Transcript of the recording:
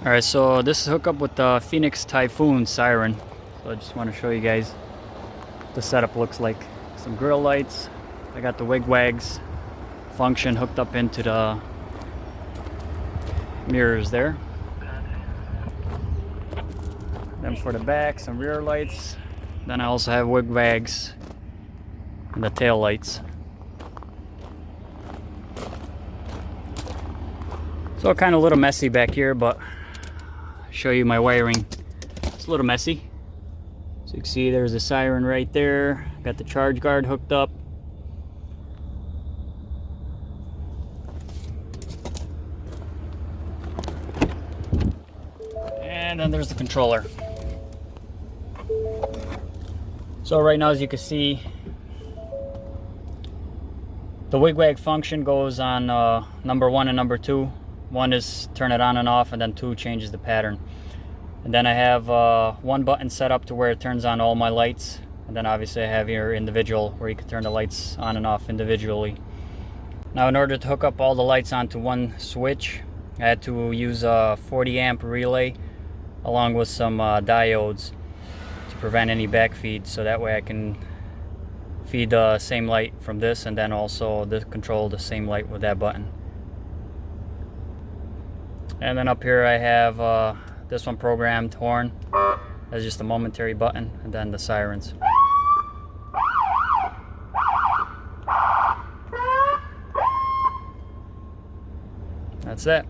Alright, so this is hooked up with the Feniex Typhoon Siren. So I just want to show you guys what the setup looks like. Some grill lights. I got the wigwags function hooked up into the mirrors there. Then for the back, some rear lights. Then I also have wigwags and the tail lights. So kind of a little messy back here, but I'll show you my wiring. It's a little messy. So you can see there's a siren right there. Got the charge guard hooked up. And then there's the controller. So right now, as you can see, the wigwag function goes on number 1 and number 2. 1 is turn it on and off, and then 2 changes the pattern. And then I have one button set up to where it turns on all my lights. And then obviously I have your individual where you can turn the lights on and off individually. Now in order to hook up all the lights onto one switch, I had to use a 40 amp relay along with some diodes to prevent any backfeed, so that way I can feed the same light from this and then also control the same light with that button. And then up here I have this one programmed horn. That's just a momentary button, and then the sirens. That's it.